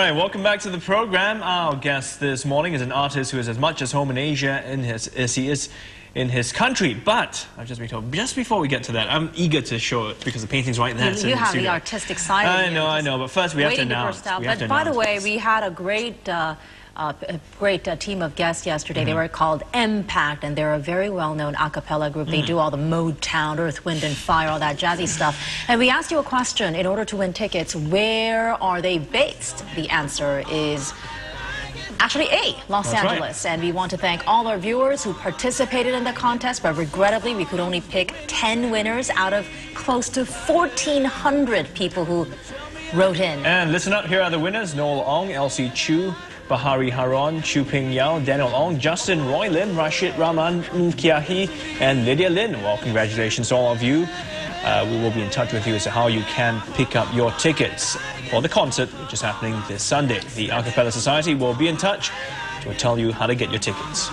right, welcome back to the program. Our guest this morning is an artist who is as much as home in Asia as he is in his country. But I've just been told, just before we get to that, I'm eager to show it because the painting's right there. You have the artistic side of you. I know, but first we have to announce. But by the way, we had a great team of guests yesterday. They were called Impact, and they're a very well-known a cappella group. They do all the Motown, Earth, Wind and Fire, all that jazzy stuff. And we asked you a question. In order to win tickets, where are they based? The answer is actually A, Los Angeles. Right. And we want to thank all our viewers who participated in the contest, but regrettably we could only pick 10 winners out of close to 1,400 people who wrote in. And listen up, here are the winners: Noel Ong, Elsie Chu, Bahari Haron, Chu Ping Yao, Daniel Ong, Justin Roy Lim, Rashid Rahman, Kiahi, and Lydia Lin. Well, congratulations to all of you. We will be in touch with you as to how you can pick up your tickets for the concert, which is happening this Sunday. The A Cappella Society will be in touch to tell you how to get your tickets.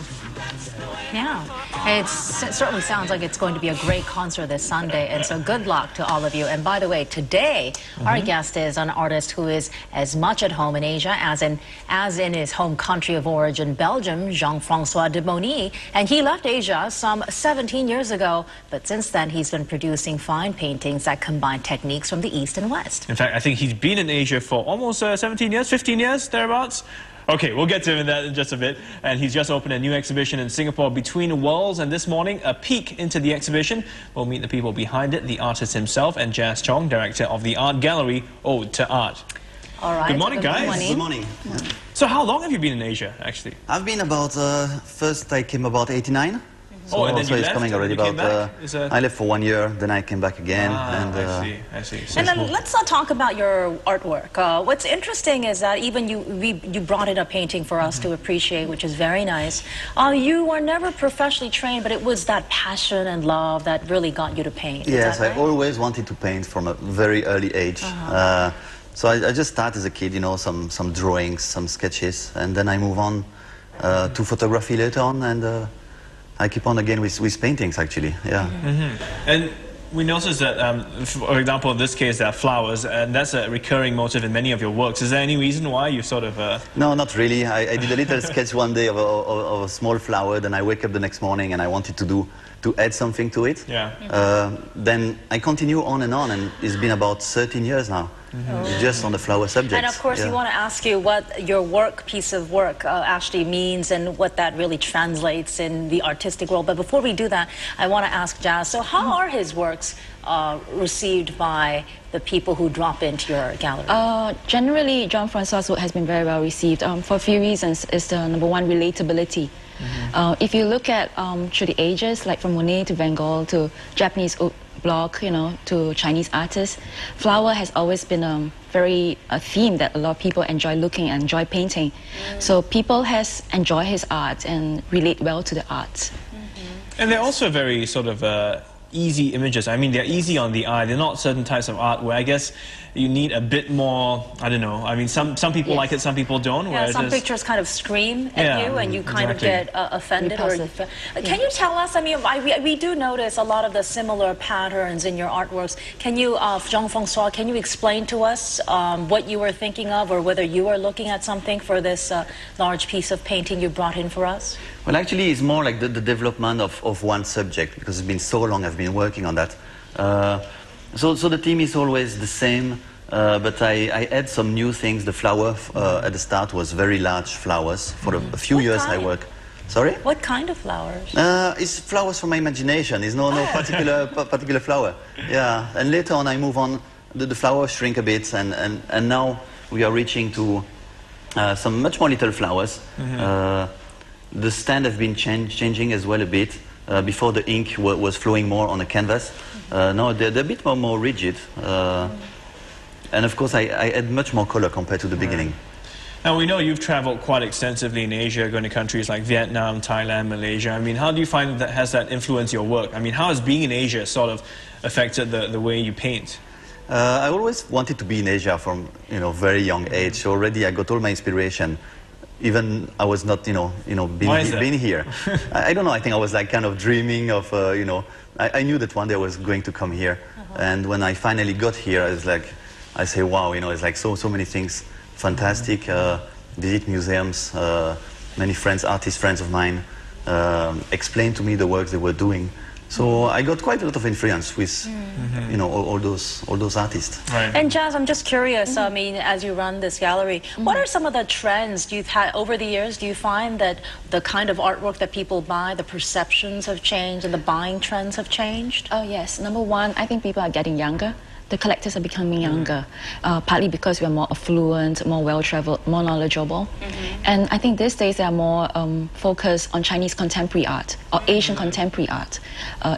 Yeah, it certainly sounds like it's going to be a great concert this Sunday, and so good luck to all of you. And by the way, today our guest is an artist who is as much at home in Asia as in his home country of origin, Belgium, Jean-Francois Debongnie. And he left Asia some 17 years ago, but since then he's been producing fine paintings that combine techniques from the East and West. In fact, I think he's been in Asia for almost 17 years, 15 years, thereabouts. Okay, we'll get to him in that in just a bit. And he's just opened a new exhibition in Singapore, Between Worlds. And this morning, a peek into the exhibition. We'll meet the people behind it, the artist himself, and Jazz Chong, director of the art gallery, Ode to Art. All right. Good morning, guys. Good morning. So how long have you been in Asia, actually? I've been about, first I came about 89. So, and then so you it's left, coming already about, I left for 1 year, then I came back again. I see. So and then let's talk about your artwork. What's interesting is that even you brought in a painting for us to appreciate, which is very nice. You were never professionally trained, but it was that passion and love that really got you to paint. Yes, right? I always wanted to paint from a very early age. So I just started as a kid, you know, some drawings, some sketches, and then I move on to photography later on, and I keep on again with paintings, actually, yeah. And we noticed that, for example, in this case, there are flowers, and that's a recurring motif in many of your works. Is there any reason why you sort of... No, not really. I did a little sketch one day of a small flower, then I wake up the next morning and I wanted to add something to it. Yeah. Then I continue on, and it's been about 13 years now. Just on the flower subject. And of course, we want to ask you what your piece of work actually means and what that really translates in the artistic world. But before we do that, I want to ask Jazz, so how are his works received by the people who drop into your gallery? Generally, Jean-Francois' work has been very well received for a few reasons. It's the number one, relatability. If you look at through the ages, like from Monet to Van Gogh to Japanese block, you know, to Chinese artists, flower has always been a theme that a lot of people enjoy looking and enjoy painting. So people enjoy his art and relate well to the art. And they're also very sort of easy images. I mean, they're easy on the eye. They're not certain types of art where I guess you need a bit more, I don't know. I mean, some people like it, some people don't. Yeah, some pictures kind of scream at you and you kind of get offended. Can you tell us, I mean, we do notice a lot of the similar patterns in your artworks. Can you, Jean-Francois, can you explain to us what you were thinking of, or whether you were looking at something for this large piece of painting you brought in for us? Well, actually, it's more like the development of one subject, because it's been so long I've been working on that. So the theme is always the same, but I add some new things. The flower at the start was very large flowers. For a few years I work. Sorry? What kind of flowers? It's flowers from my imagination. It's no particular flower. Yeah, and later on I move on. The flowers shrink a bit, and now we are reaching to some much more little flowers. The stand has been changing as well a bit. Before the ink was flowing more on the canvas. Now they're a bit more rigid. And of course I add much more color compared to the beginning. Now we know you've traveled quite extensively in Asia, going to countries like Vietnam, Thailand, Malaysia. I mean, how do you find that has that influenced your work? I mean, how has being in Asia sort of affected the way you paint? I always wanted to be in Asia from very young age. Already I got all my inspiration. Even I was not, being here. I don't know. I think I was like kind of dreaming of, I knew that one day I was going to come here. And when I finally got here, I was like, I say, wow, it's like so many things fantastic. Visit museums. Many friends, artist friends of mine, explained to me the work they were doing. So I got quite a lot of influence with, you know, all those artists. Right. And Jazz, I'm just curious. I mean, as you run this gallery, what are some of the trends you've had over the years? Do you find that the kind of artwork that people buy, the perceptions have changed, and the buying trends have changed? Oh yes. Number one, I think people are getting younger. The collectors are becoming younger, partly because we are more affluent, more well-traveled, more knowledgeable. And I think these days they are more focused on Chinese contemporary art or Asian contemporary art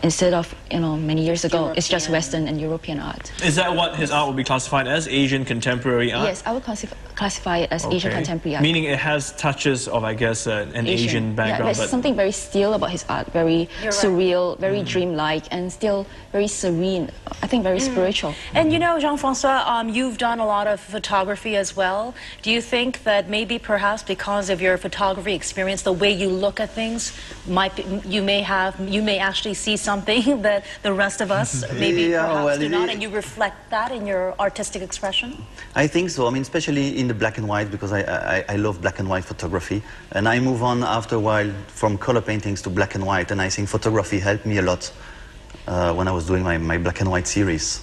instead of, you know, many years ago, it's just Western and European art. Is that what his art would be classified as, Asian contemporary art? Yes, I would classify it as Asian contemporary art. Meaning it has touches of, I guess, an Asian background. Yeah, there's something very still about his art, very surreal, very dreamlike, and still very serene. I think very spiritual. And you know, Jean-Francois, you've done a lot of photography as well. Do you think that maybe perhaps because of your photography experience, the way you look at things, might be, you may actually see something that the rest of us maybe perhaps do not, and you reflect that in your artistic expression? I think so. I mean, especially in the black and white, because I love black and white photography. And I move on after a while from color paintings to black and white, and I think photography helped me a lot. When I was doing my black and white series.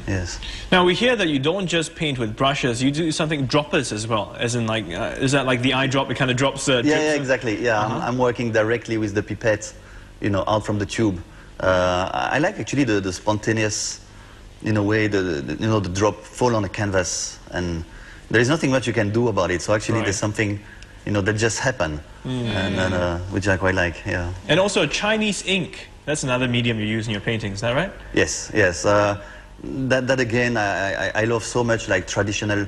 Yes. Now we hear that you don't just paint with brushes, you do something droppers as well, as in like, is that like the eye drop, it kind of drops? Yeah, exactly. Yeah, I'm working directly with the pipette, you know, out from the tube. I like actually the spontaneous, in a way, the drop fall on a canvas, and there is nothing much you can do about it. So actually there's something, you know, that just happened, and which I quite like. Yeah. And also Chinese ink. That's another medium you use in your paintings, is that right? Yes, yes. That again, I love so much, like traditional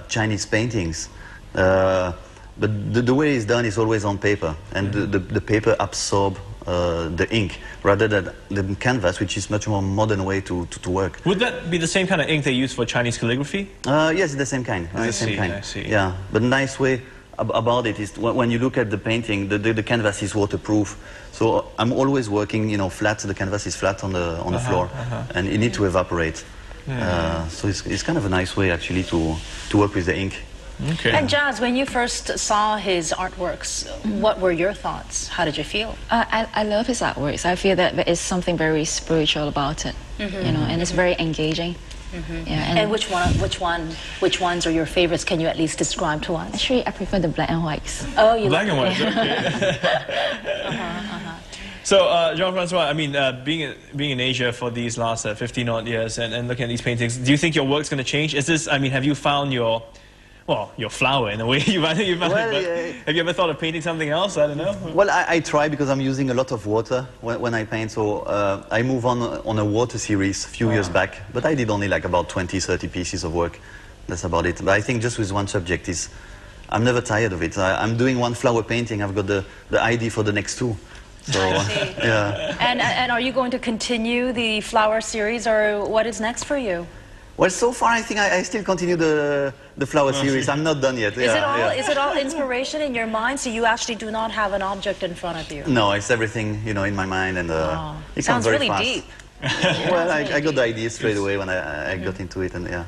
Chinese paintings. But the way it's done is always on paper, and the paper absorbs the ink rather than the canvas, which is much more modern way to work. Would that be the same kind of ink they use for Chinese calligraphy? Yes, the same kind. I see. Yeah, but nice way about it is when you look at the painting, the canvas is waterproof. So I'm always working, you know, flat. The canvas is flat on the floor, and you need to evaporate. So it's kind of a nice way actually to work with the ink. Okay. And Jazz, when you first saw his artworks, what were your thoughts? How did you feel? I love his artworks. I feel that there is something very spiritual about it, you know, and it's very engaging. Yeah, and which ones are your favorites? Can you at least describe to us? Actually, I prefer the black and whites. Oh, you black and whites. Okay. So, Jean-Francois, I mean, being in Asia for these last 15 odd years and looking at these paintings, do you think your work's going to change? Is this? I mean, have you found your flower in a way? Have you ever thought of painting something else? I don't know. Well, I try because I'm using a lot of water when I paint. So I move on a water series a few years back, but I did only like about 20, 30 pieces of work. That's about it. But I think just with one subject I'm never tired of it. I'm doing one flower painting. I've got the ID for the next two. So, yeah. And are you going to continue the flower series, or what is next for you? Well, so far I think I still continue the flower series. I'm not done yet. Is it all inspiration in your mind, so you actually do not have an object in front of you? No, it's everything, you know, in my mind, and it sounds very really fast. deep. Well, I got the idea straight away when I got into it, and yeah.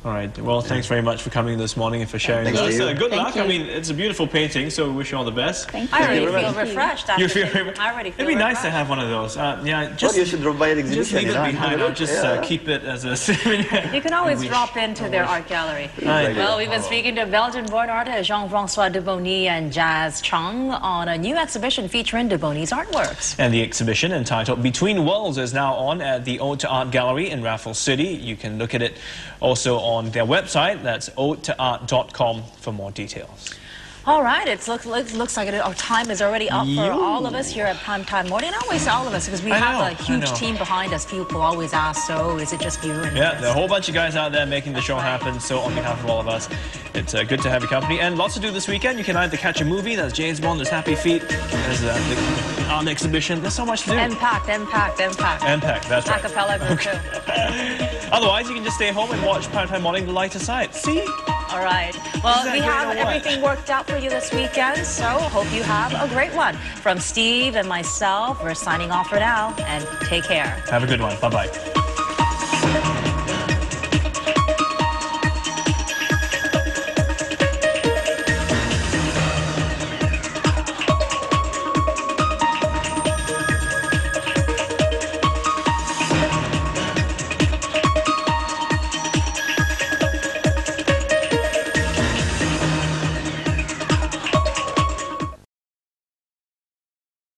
All right. Well, thanks very much for coming this morning and for sharing with us. Good luck. I mean, it's a beautiful painting, so we wish you all the best. Thank you. I already feel refreshed. You feel refreshed? I already feel It'd be nice to have one of those. Yeah, you should drop by an exhibition. Just leave it behind. I'll just keep it as a souvenir. You can always drop into their art gallery. Well, we've been speaking to Belgian-born artists Jean-Francois Debongnie and Jazz Chung on a new exhibition featuring Debongnie's artworks. And the exhibition, entitled Between Worlds, is now on at the Ode to Art Gallery in Raffles City. You can look at it also on their website. That's odetoart.com for more details. All right, it looks like our time is already up for all of us here at Primetime Morning. And I always say all of us because we have a huge team behind us. People always ask, so is it just you? And yeah, there are a whole bunch of guys out there making the show happen. So on behalf of all of us, it's good to have your company. And lots to do this weekend. You can either catch a movie, there's James Bond, there's Happy Feet, there's the art exhibition. There's so much to do. Impact, that's right. Acapella group too. Otherwise, you can just stay home and watch Primetime Morning, the lighter side. See? All right. Well, we have everything worked out for you this weekend, so hope you have a great one. From Steve and myself, we're signing off for now, and take care. Have a good one. Bye-bye.